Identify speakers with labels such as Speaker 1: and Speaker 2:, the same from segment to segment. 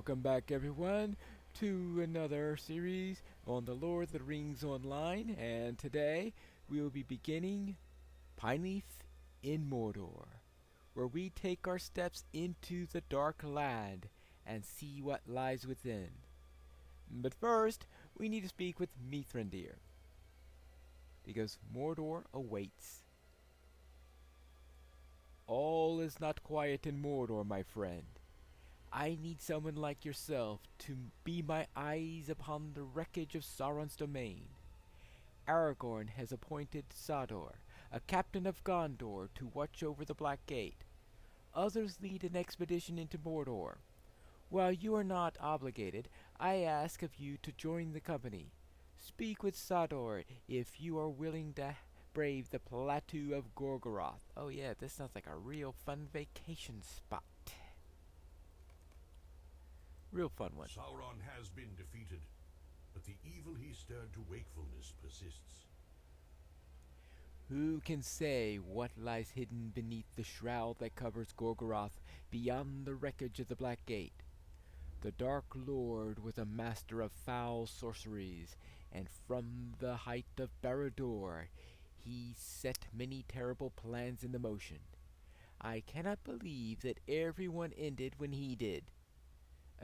Speaker 1: Welcome back, everyone, to another series on the Lord of the Rings Online. And today we will be beginning Pineleaf in Mordor, where we take our steps into the dark land and see what lies within. But first, we need to speak with Mithrandir, because Mordor awaits. All is not quiet in Mordor, my friend. I need someone like yourself to be my eyes upon the wreckage of Sauron's domain. Aragorn has appointed Sador, a captain of Gondor, to watch over the Black Gate. Others lead an expedition into Mordor. While you are not obligated, I ask of you to join the company. Speak with Sador if you are willing to brave the plateau of Gorgoroth. Oh yeah, this sounds like a real fun vacation spot. Real fun one.
Speaker 2: Sauron has been defeated, but the evil he stirred to wakefulness persists.
Speaker 1: Who can say what lies hidden beneath the shroud that covers Gorgoroth beyond the wreckage of the Black Gate? The Dark Lord was a master of foul sorceries, and from the height of Barad-dûr he set many terrible plans into motion. I cannot believe that everyone ended when he did.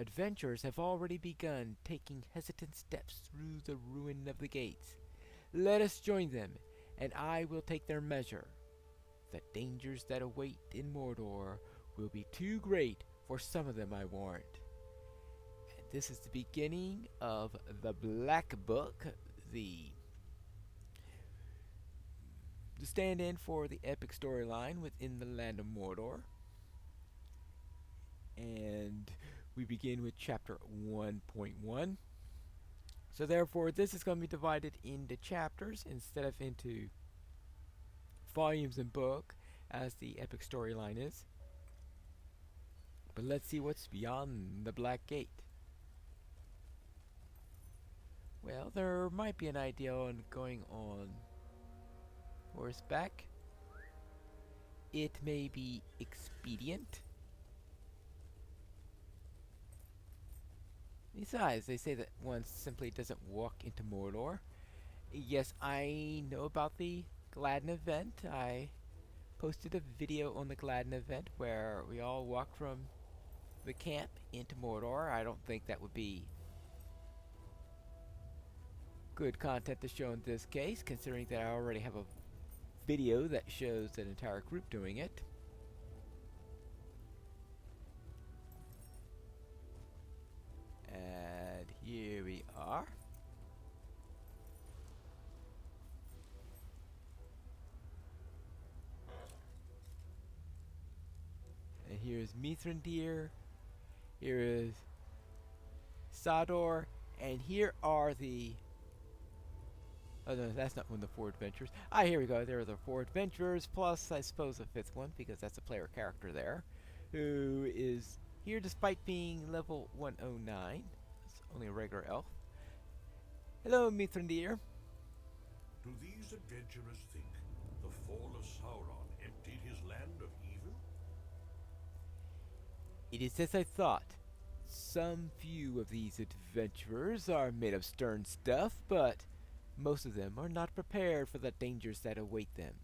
Speaker 1: Adventurers have already begun taking hesitant steps through the ruin of the gates. Let us join them, and I will take their measure. The dangers that await in Mordor will be too great for some of them, I warrant. And this is the beginning of the Black Book, the stand-in for the epic storyline within the land of Mordor. And we begin with chapter 1.1. So therefore, this is going to be divided into chapters instead of into volumes and book, as the epic storyline is. But let's see what's beyond the Black Gate. Well, there might be an idea on going on horseback. It may be expedient. Besides, they say that one simply doesn't walk into Mordor. Yes, I know about the Gladden event. I posted a video on the Gladden event where we all walked from the camp into Mordor. I don't think that would be good content to show in this case, considering that I already have a video that shows an entire group doing it. And here we are. And here's Mithrandir. Here is Sador. And here are the... Oh no, that's not one of the four adventures. Ah, here we go. There are the four adventurers, plus I suppose a fifth one, because that's a player character there, who is here despite being level 109. It's only a regular elf. Hello, Mithrandir.
Speaker 2: Do these adventurers think the fall of Sauron emptied his land of evil?
Speaker 1: It is as I thought. Some few of these adventurers are made of stern stuff, but most of them are not prepared for the dangers that await them.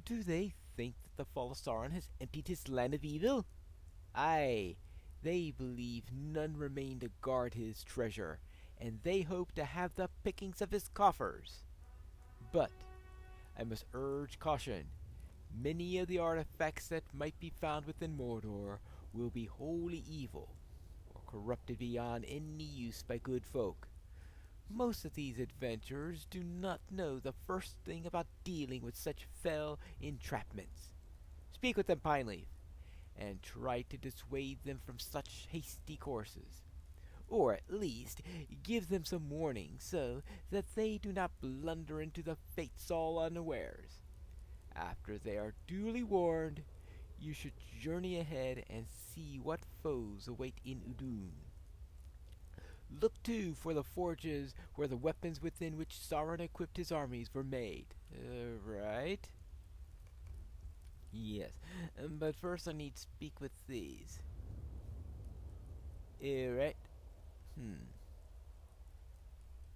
Speaker 1: Do they think that the fall of Sauron has emptied his land of evil? Aye, they believe none remain to guard his treasure, and they hope to have the pickings of his coffers. But I must urge caution. Many of the artifacts that might be found within Mordor will be wholly evil, or corrupted beyond any use by good folk. Most of these adventurers do not know the first thing about dealing with such fell entrapments. Speak with them, Pineleaf, and try to dissuade them from such hasty courses. Or at least give them some warning so that they do not blunder into the fates all unawares. After they are duly warned, you should journey ahead and see what foes await in Udun. Look too for the forges where the weapons within which Sauron equipped his armies were made. Right? Yes. But first I need to speak with these. Right. Hmm.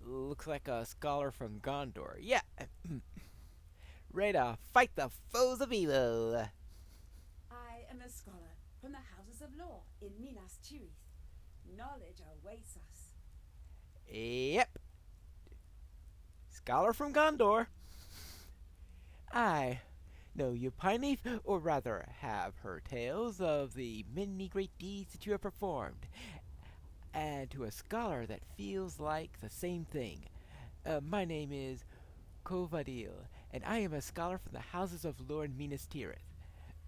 Speaker 1: Looks like a scholar from Gondor. Yeah. Ready to fight the foes of evil.
Speaker 3: I am a scholar from the Houses of Law in Minas Tirith. Knowledge awaits us.
Speaker 1: Yep. Scholar from Gondor. I know you, Pineleaf, or rather have heard tales of the many great deeds that you have performed. And to a scholar that feels like the same thing. My name is Covadil, and I am a scholar from the Houses of Lord Minas Tirith.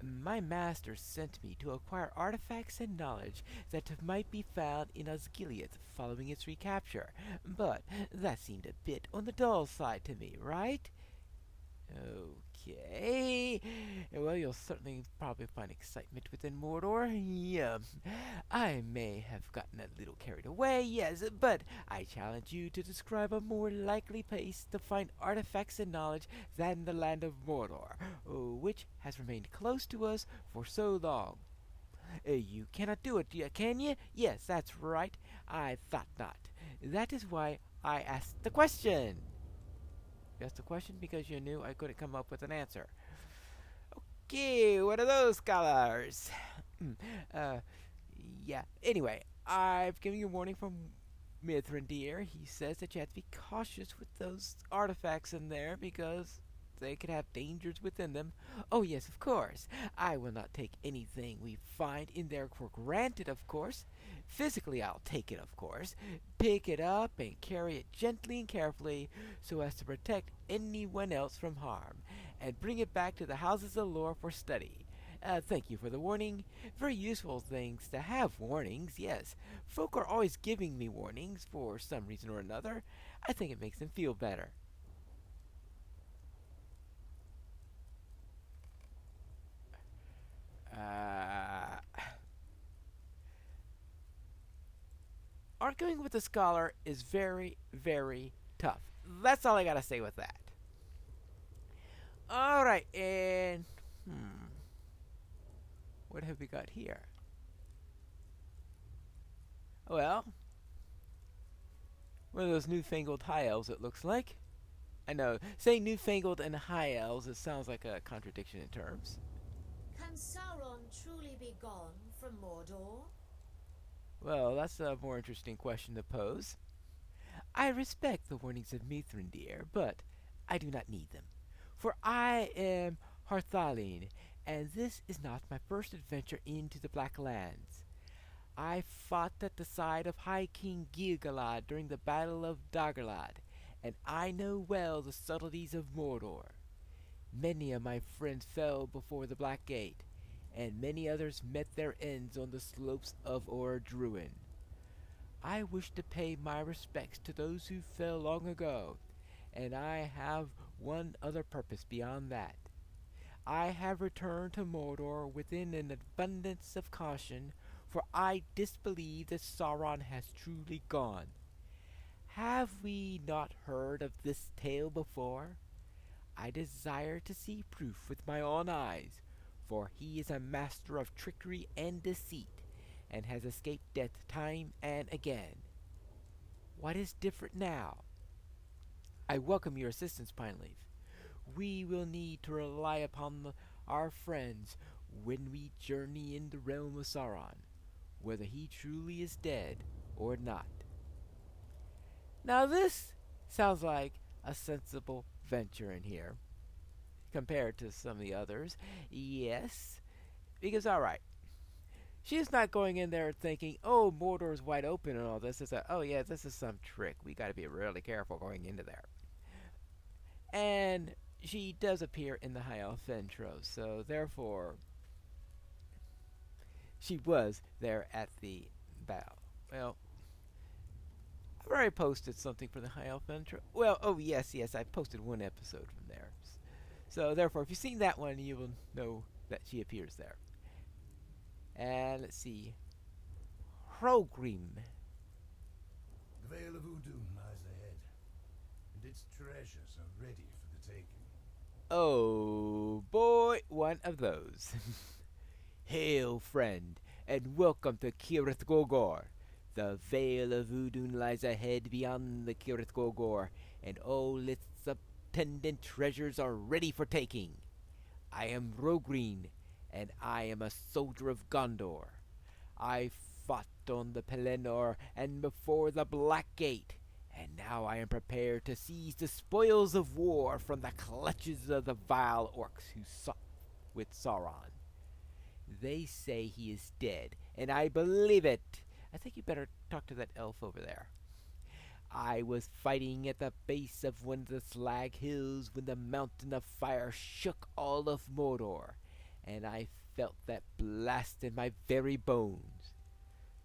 Speaker 1: My master sent me to acquire artifacts and knowledge that might be found in Osgiliath following its recapture, but that seemed a bit on the dull side to me, right? Okay. Well, you'll certainly probably find excitement within Mordor. Yeah. I may have gotten a little carried away, yes, but I challenge you to describe a more likely place to find artifacts and knowledge than the land of Mordor, which has remained close to us for so long. You cannot do it, can you? Yes, that's right. I thought not. That is why I asked the question. You asked the question because you knew I couldn't come up with an answer. Okay, what are those scholars? uh, yeah. Anyway, I've given you a warning from Mithrandir. He says that you have to be cautious with those artifacts in there because they could have dangers within them. Oh, yes, of course. I will not take anything we find in there for granted, of course. Physically, I'll take it, of course, pick it up and carry it gently and carefully so as to protect anyone else from harm, and bring it back to the Houses of Lore for study. Thank you for the warning. Very useful things to have warnings, yes. Folk are always giving me warnings for some reason or another. I think it makes them feel better. Uh, Arguing with a scholar is very, very tough. That's all I gotta say with that. Alright, and. What have we got here? Well, one of those newfangled high elves, it looks like. I know, saying newfangled and high elves, it sounds like a contradiction in terms.
Speaker 4: Can Sauron truly be gone from Mordor?
Speaker 1: Well, that's a more interesting question to pose. I respect the warnings of Mithrandir, but I do not need them. For I am Harthalin, and this is not my first adventure into the Black Lands. I fought at the side of High King Gil-galad during the Battle of Dagorlad, and I know well the subtleties of Mordor. Many of my friends fell before the Black Gate, and many others met their ends on the slopes of Orodruin. I wish to pay my respects to those who fell long ago, and I have one other purpose beyond that. I have returned to Mordor within an abundance of caution, for I disbelieve that Sauron has truly gone. Have we not heard of this tale before? I desire to see proof with my own eyes, for he is a master of trickery and deceit, and has escaped death time and again. What is different now? I welcome your assistance, Pineleaf. We will need to rely upon our friends when we journey in the realm of Sauron, whether he truly is dead or not. Now this sounds like a sensible venture in here, compared to some of the others. Yes, because alright, she's not going in there thinking, oh, Mordor's wide open and all this. It's a, oh yeah, this is some trick. We gotta be really careful going into there. And she does appear in the High Elf intro, so therefore she was there at the battle. Well, I've already posted something for the High Elf intro. Well, oh yes, I posted one episode from there. So therefore, if you've seen that one, you will know that she appears there. And let's see, Hrogrim.
Speaker 2: The Vale of Udun lies ahead, and its treasures are ready for the taking.
Speaker 1: Oh boy, one of those. Hail, friend, and welcome to Kirith Gogor. The Vale of Udun lies ahead beyond the Kirith Gogor, and all its attendant treasures are ready for taking. I am Rogreen, and I am a soldier of Gondor. I fought on the Pelennor and before the Black Gate, and now I am prepared to seize the spoils of war from the clutches of the vile orcs who sought with Sauron. They say he is dead, and I believe it. I think you better talk to that elf over there. I was fighting at the base of one of the Slag Hills when the mountain of fire shook all of Mordor, and I felt that blast in my very bones.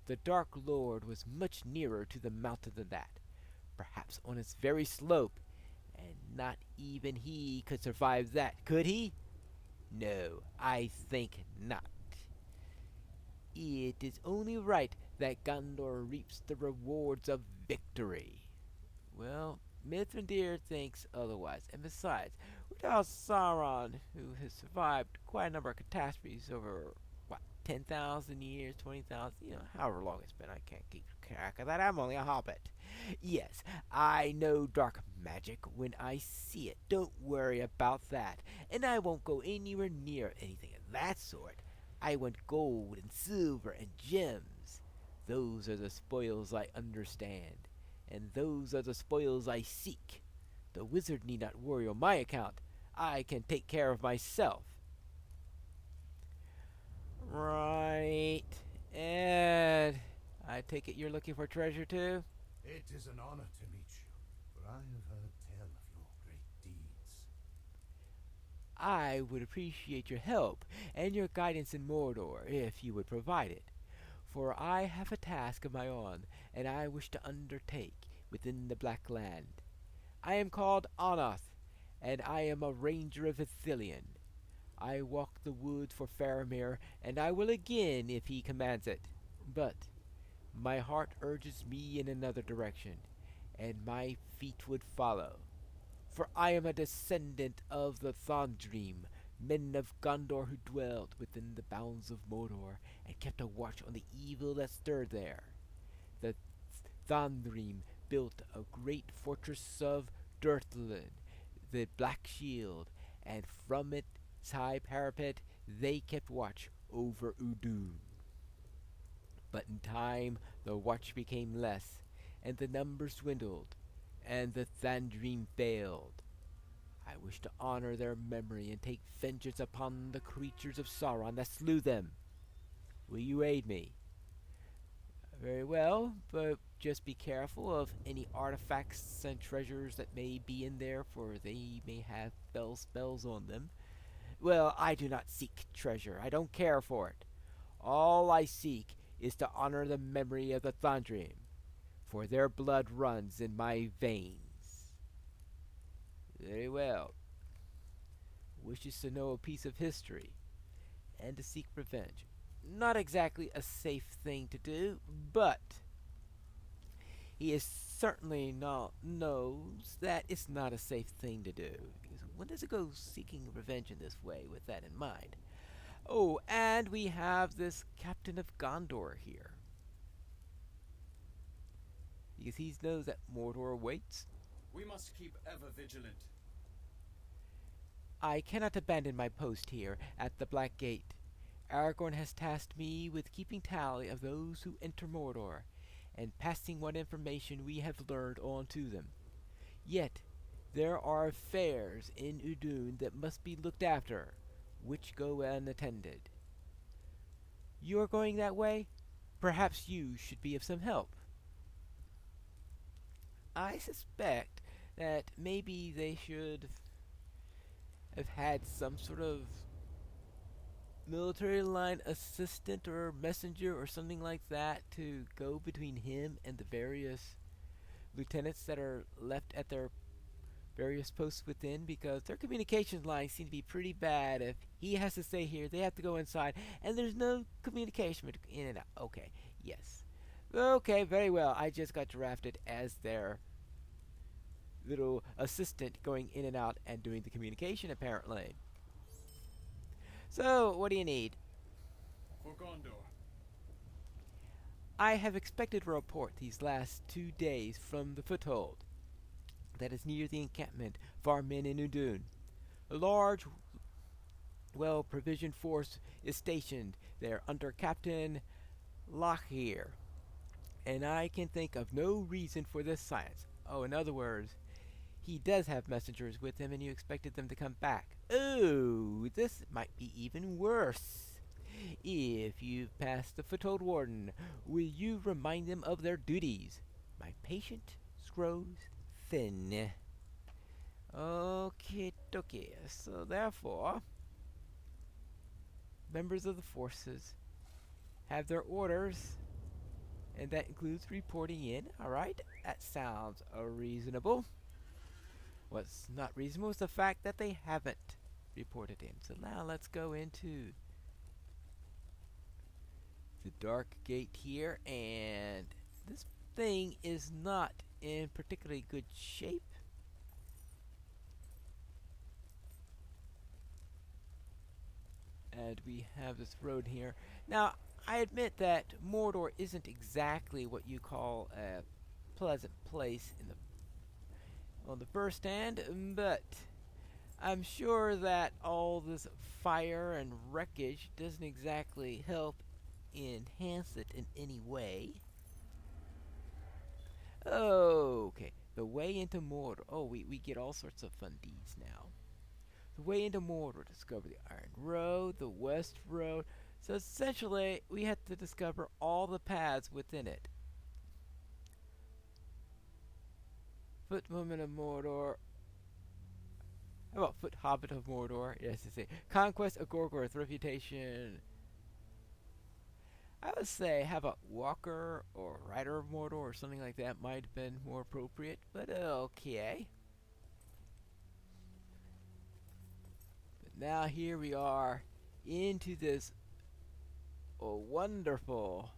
Speaker 1: The Dark Lord was much nearer to the mountain than that, perhaps on its very slope, and not even he could survive that, could he? No, I think not. It is only right that Gondor reaps the rewards of victory. Well, Mithrandir thinks otherwise, and besides, without Sauron, who has survived quite a number of catastrophes over, 10,000 years, 20,000, however long it's been, I can't keep track of that, I'm only a hobbit. Yes, I know dark magic when I see it, don't worry about that, and I won't go anywhere near anything of that sort. I want gold and silver and gems. Those are the spoils I understand, and those are the spoils I seek. The wizard need not worry on my account. I can take care of myself. Right. And I take it you're looking for treasure too?
Speaker 2: It is an honor to meet you, for I have heard tell of your great deeds.
Speaker 1: I would appreciate your help and your guidance in Mordor if you would provide it, for I have a task of my own, and I wish to undertake within the Black Land. I am called Onoth, and I am a ranger of Ithilien. I walk the woods for Faramir, and I will again if he commands it. But my heart urges me in another direction, and my feet would follow. For I am a descendant of the Thondream, men of Gondor who dwelt within the bounds of Mordor, and kept a watch on the evil that stirred there. The Thondream built a great fortress of Durthlin, the Black Shield, and from its high parapet they kept watch over Udun. But in time the watch became less, and the numbers dwindled, and the Thondream failed. I wish to honor their memory and take vengeance upon the creatures of Sauron that slew them. Will you aid me? Very well, but just be careful of any artifacts and treasures that may be in there, for they may have spells on them. Well, I do not seek treasure. I don't care for it. All I seek is to honor the memory of the Thondream, for their blood runs in my veins. Very well. Wishes to know a piece of history, and to seek revenge. Not exactly a safe thing to do, but he is certainly knows that it's not a safe thing to do. Because when does it go seeking revenge in this way with that in mind? Oh, and we have this Captain of Gondor here. Because he knows that Mordor waits.
Speaker 5: We must keep ever vigilant.
Speaker 1: I cannot abandon my post here at the Black Gate. Aragorn has tasked me with keeping tally of those who enter Mordor, and passing what information we have learned on to them. Yet, there are affairs in Udun that must be looked after, which go unattended. You are going that way? Perhaps you should be of some help. I suspect that maybe they should have had some sort of military line assistant or messenger or something like that to go between him and the various lieutenants that are left at their various posts within, because their communications lines seem to be pretty bad. If he has to stay here, they have to go inside, and there's no communication in and out. Okay, yes. Okay, very well. I just got drafted as their little assistant going in and out and doing the communication, apparently. So, what do you need?
Speaker 5: For Gondor.
Speaker 1: I have expected a report these last 2 days from the foothold that is near the encampment of our men in Udun. A large, well-provisioned force is stationed there under Captain Lockyer, and I can think of no reason for this silence. Oh, in other words, he does have messengers with him, and you expected them to come back. Oh, this might be even worse. If you've passed the foothold warden, will you remind them of their duties? My patience grows thin. Okay, dokie. So therefore, members of the forces have their orders, and that includes reporting in. Alright, that sounds reasonable. What's not reasonable is the fact that they haven't reported in. So now let's go into the dark gate here, and this thing is not in particularly good shape. And we have this road here. Now, I admit that Mordor isn't exactly what you call a pleasant place in the on the first hand, but I'm sure that all this fire and wreckage doesn't exactly help enhance it in any way. Okay, the way into Mordor. Oh, we get all sorts of fun deeds now. The way into Mordor, discover the Iron Road, the West Road. So essentially, we have to discover all the paths within it. Footwoman of Mordor. How about Foot Hobbit of Mordor? Yes, it's a Conquest of Gorgoroth, Reputation. I would say, how about Walker or Rider of Mordor or something like that might have been more appropriate, but okay. But now here we are into this wonderful,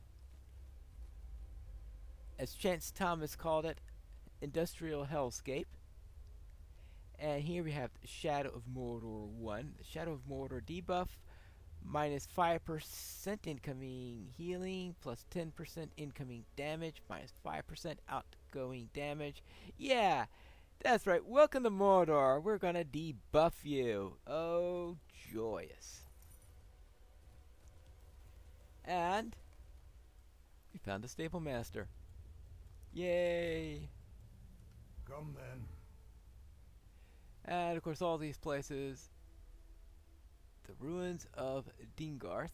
Speaker 1: as Chance Thomas called it, industrial hellscape. And here we have Shadow of Mordor 1. The Shadow of Mordor debuff, minus 5% incoming healing, plus 10% incoming damage, minus 5% outgoing damage. Yeah, that's right. Welcome to Mordor. We're gonna debuff you. Oh, joyous. And we found a stable master. Yay!
Speaker 2: Come then.
Speaker 1: And of course all these places. The ruins of Dingarth.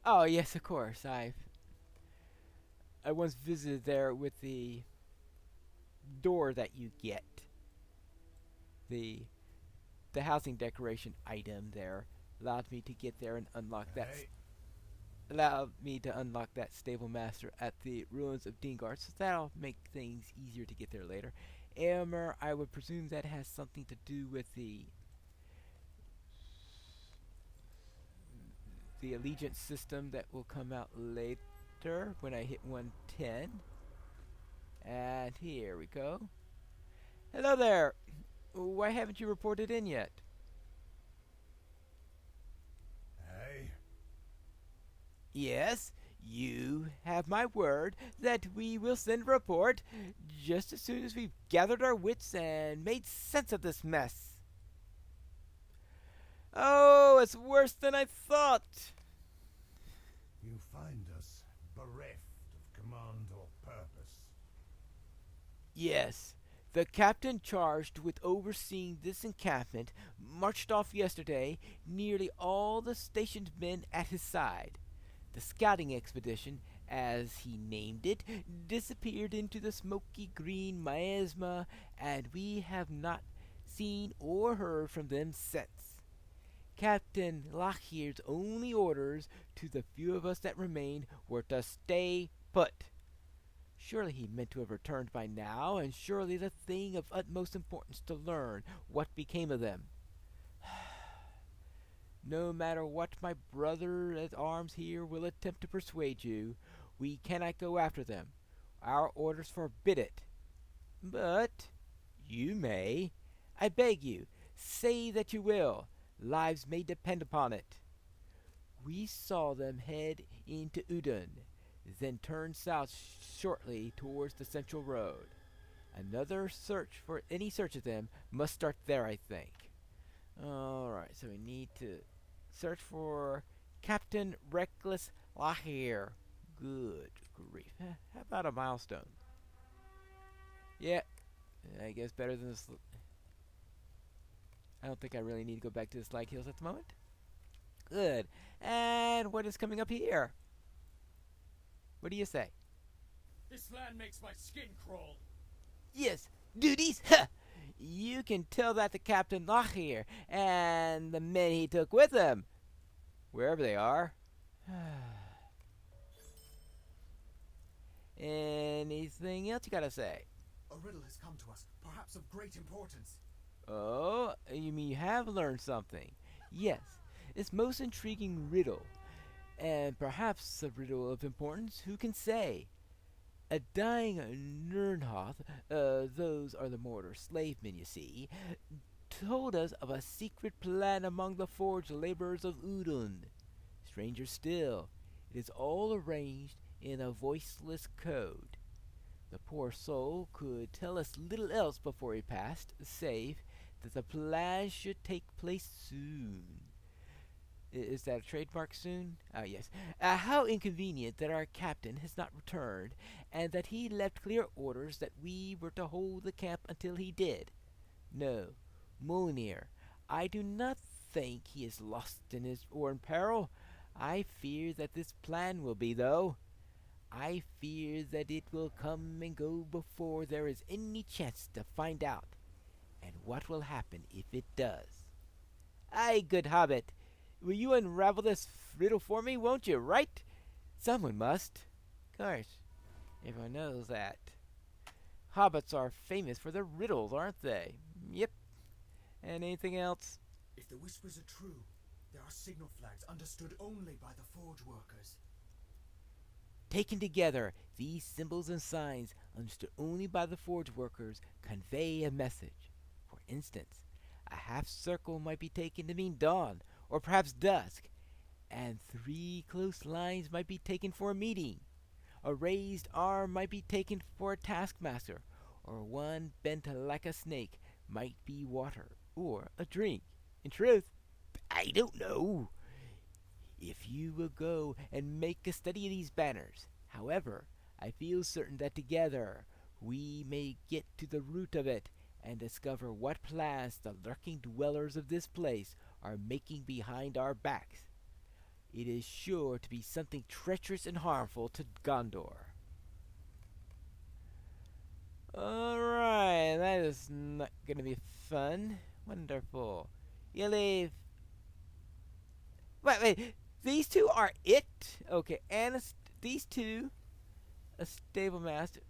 Speaker 1: Oh yes, of course. I once visited there with the door that you get. The housing decoration item there allowed me to get there and unlock that. Allowed me to unlock that stable master at the ruins of Dingarth, so that'll make things easier to get there later. Aylmer, I would presume that has something to do with the allegiance system that will come out later when I hit 110. And here we go. Hello there! Why haven't you reported in yet?
Speaker 2: Hey,
Speaker 1: Yes, you have my word that we will send a report just as soon as we've gathered our wits and made sense of this mess. Oh, it's worse than I thought.
Speaker 2: you find us bereft of command or purpose.
Speaker 1: Yes, the captain charged with overseeing this encampment marched off yesterday, nearly all the stationed men at his side. The scouting expedition, as he named it, disappeared into the smoky green miasma, and we have not seen or heard from them since. Captain Lockyer's only orders to the few of us that remained were to stay put. Surely he meant to have returned by now, and surely the thing of utmost importance to learn what became of them. No matter what my brother at arms here will attempt to persuade you, we cannot go after them. Our orders forbid it. But you may. I beg you, say that you will. Lives may depend upon it. We saw them head into Udun. then turn south shortly towards the central road. Another search for any search of them must start there, I think. Alright, so we need to search for Captain Reckless Lahir. Good grief. How about a milestone? Yeah, I guess better than this. I don't think I really need to go back to the Slag Hills at the moment. Good. And what is coming up here? What do you say?
Speaker 5: This land makes my skin crawl.
Speaker 1: Yes, duties. Ha! You can tell that to Captain Lahir and the men he took with him, wherever they are. Anything else you gotta say?
Speaker 5: A riddle has come to us, perhaps of great importance.
Speaker 1: Oh, you mean you have learned something? Yes, it's most intriguing riddle, and perhaps a riddle of importance. Who can say? A dying Nernhoth, those are the Mordor slave men, you see, told us of a secret plan among the forged laborers of Udun. Stranger still, it is all arranged in a voiceless code. The poor soul could tell us little else before he passed, save that the plan should take place soon. Is that a trademark soon? Ah, yes. How inconvenient that our captain has not returned, and that he left clear orders that we were to hold the camp until he did. No, Mjolnir, I do not think he is lost or in peril. I fear that this plan will be, though. I fear that it will come and go before there is any chance to find out, and what will happen if it does. Aye, good hobbit, will you unravel this riddle for me, won't you, right? Someone must. Of course, everyone knows that. Hobbits are famous for their riddles, aren't they? Yep. And anything else?
Speaker 5: If the whispers are true, there are signal flags understood only by the forge workers.
Speaker 1: Taken together, these symbols and signs, understood only by the forge workers, convey a message. For instance, a half circle might be taken to mean dawn, or perhaps dusk, and 3 close lines might be taken for a meeting. A raised arm might be taken for a taskmaster, or one bent like a snake might be water or a drink. In truth, I don't know. If you will go and make a study of these banners, however, I feel certain that together we may get to the root of it and discover what plans the lurking dwellers of this place are making behind our backs. It is sure to be something treacherous and harmful to Gondor. Alright, that is not gonna be fun. Wonderful. You leave. Wait. These two are it? Okay, and these two, a stable master.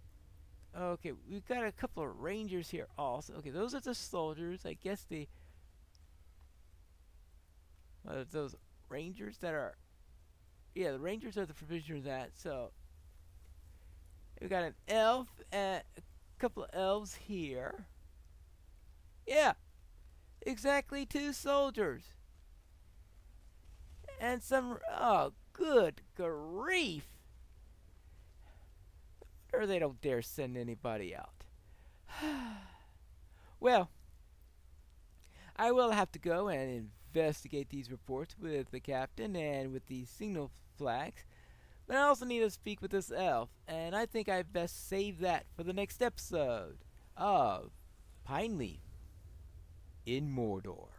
Speaker 1: Okay, we've got a couple of rangers here also. Okay, those are the soldiers. I guess the those rangers that are, yeah, the rangers are the provisioners of that. So we got an elf and a couple of elves here. Yeah, exactly 2 soldiers. And some, oh, good grief. Or they don't dare send anybody out. Well, I will have to go and investigate these reports with the captain and with these signal flags. But I also need to speak with this elf, and I think I best save that for the next episode of Pineleaf in Mordor.